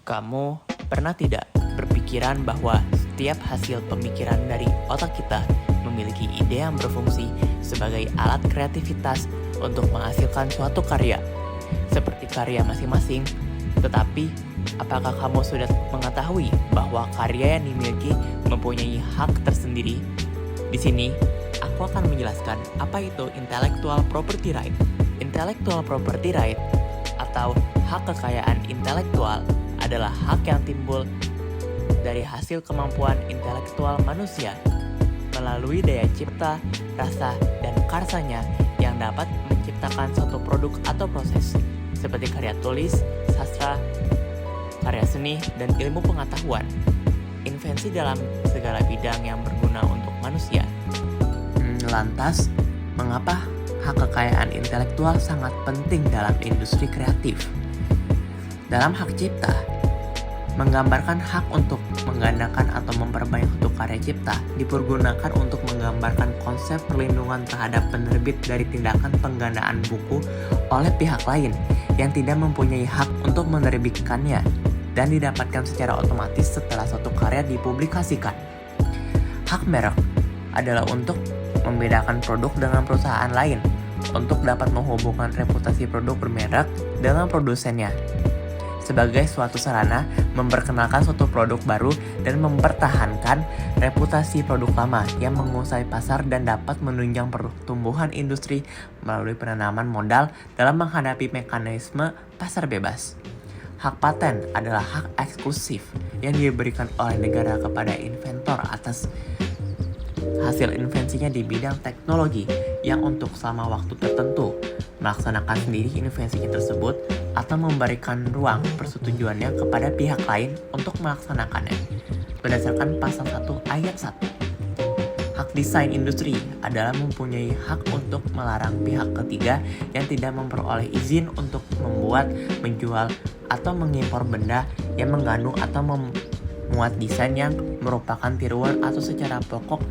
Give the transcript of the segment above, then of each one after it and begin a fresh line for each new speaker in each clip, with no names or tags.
Kamu pernah tidak berpikiran bahwa setiap hasil pemikiran dari otak kita memiliki ide yang berfungsi sebagai alat kreativitas untuk menghasilkan suatu karya, seperti karya masing-masing? Tetapi, apakah kamu sudah mengetahui bahwa karya yang dimiliki mempunyai hak tersendiri? Di sini, aku akan menjelaskan apa itu intellectual property right. Intellectual property right atau hak kekayaan intelektual adalah hak yang timbul dari hasil kemampuan intelektual manusia melalui daya cipta, rasa, dan karsanya yang dapat menciptakan suatu produk atau proses seperti karya tulis, sastra, karya seni, dan ilmu pengetahuan, invensi dalam segala bidang yang berguna untuk manusia. Lantas, mengapa hak kekayaan intelektual sangat penting dalam industri kreatif? Dalam hak cipta, menggambarkan hak untuk menggandakan atau memperbanyak suatu karya cipta dipergunakan untuk menggambarkan konsep perlindungan terhadap penerbit dari tindakan penggandaan buku oleh pihak lain yang tidak mempunyai hak untuk menerbitkannya dan didapatkan secara otomatis setelah suatu karya dipublikasikan. Hak merek adalah untuk membedakan produk dengan perusahaan lain untuk dapat menghubungkan reputasi produk bermerek dengan produsennya sebagai suatu sarana memperkenalkan suatu produk baru dan mempertahankan reputasi produk lama yang menguasai pasar dan dapat menunjang pertumbuhan industri melalui penanaman modal dalam menghadapi mekanisme pasar bebas. Hak paten adalah hak eksklusif yang diberikan oleh negara kepada inventor atas hasil invensinya di bidang teknologi yang untuk selama waktu tertentu melaksanakan sendiri invensinya tersebut atau memberikan ruang persetujuannya kepada pihak lain untuk melaksanakannya berdasarkan pasal 1 ayat 1. Hak desain industri adalah mempunyai hak untuk melarang pihak ketiga yang tidak memperoleh izin untuk membuat, menjual, atau mengimpor benda yang mengandung atau memuat desain yang merupakan tiruan atau secara pokok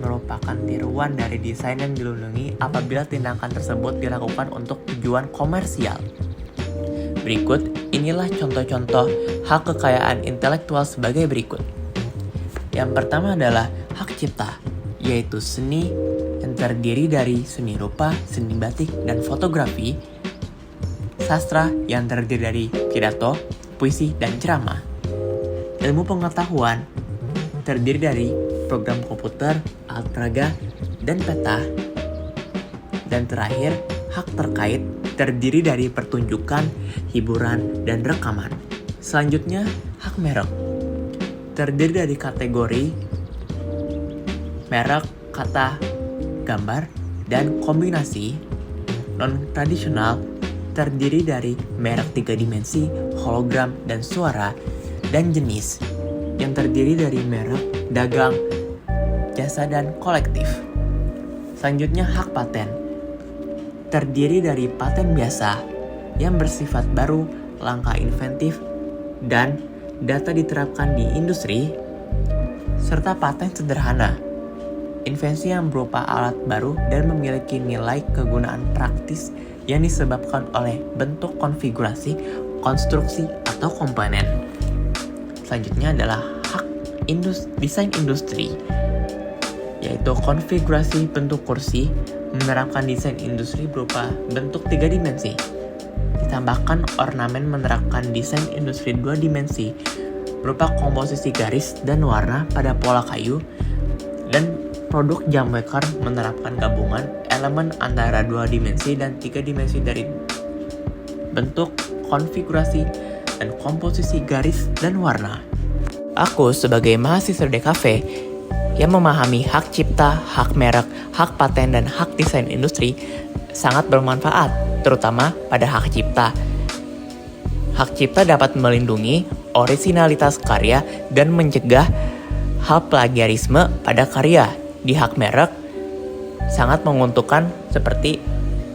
merupakan tiruan dari desain yang dilindungi apabila tindakan tersebut dilakukan untuk tujuan komersial. Berikut, inilah contoh-contoh hak kekayaan intelektual sebagai berikut. Yang pertama adalah hak cipta, yaitu seni yang terdiri dari seni rupa, seni batik, dan fotografi, sastra yang terdiri dari pidato, puisi, dan ceramah, ilmu pengetahuan terdiri dari program komputer, alat peraga, dan peta. Dan terakhir, hak terkait terdiri dari pertunjukan, hiburan, dan rekaman. Selanjutnya, hak merek terdiri dari kategori merek, kata, gambar, dan kombinasi. Non-tradisional terdiri dari merek 3 dimensi, hologram, dan suara, dan jenis yang terdiri dari merek, dagang, jasa, dan kolektif. Selanjutnya, hak paten terdiri dari paten biasa yang bersifat baru, langkah inventif, dan data diterapkan di industri, serta paten sederhana, invensi yang berupa alat baru dan memiliki nilai kegunaan praktis yang disebabkan oleh bentuk konfigurasi, konstruksi, atau komponen. Selanjutnya adalah hak desain industri, yaitu konfigurasi bentuk kursi, menerapkan desain industri berupa bentuk 3 dimensi. Ditambahkan ornamen menerapkan desain industri 2 dimensi berupa komposisi garis dan warna pada pola kayu, dan produk jam waker menerapkan gabungan elemen antara 2 dimensi dan 3 dimensi dari bentuk, konfigurasi, dan komposisi garis dan warna. Aku sebagai mahasiswa DKV yang memahami hak cipta, hak merek, hak paten, dan hak desain industri sangat bermanfaat, terutama pada hak cipta. Hak cipta dapat melindungi orisinalitas karya dan mencegah hal plagiarisme pada karya. Di hak merek, sangat menguntungkan seperti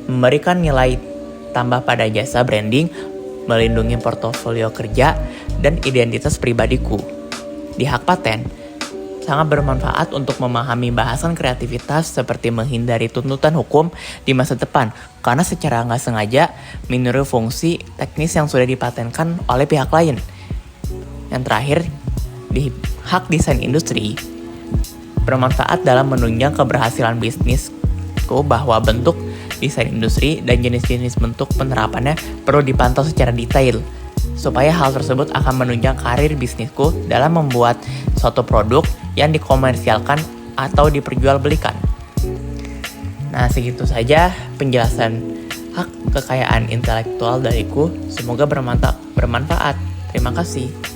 memberikan nilai tambah pada jasa branding, melindungi portofolio kerja, dan identitas pribadiku. Di hak paten, sangat bermanfaat untuk memahami bahasan kreativitas seperti menghindari tuntutan hukum di masa depan karena secara nggak sengaja meniru fungsi teknis yang sudah dipatenkan oleh pihak lain. Yang terakhir, di hak desain industri bermanfaat dalam menunjang keberhasilan bisnisku bahwa bentuk desain industri dan jenis-jenis bentuk penerapannya perlu dipantau secara detail supaya hal tersebut akan menunjang karir bisnisku dalam membuat suatu produk yang dikomersialkan atau diperjualbelikan. Nah, segitu saja penjelasan hak kekayaan intelektual dariku. Semoga bermanfaat. Terima kasih.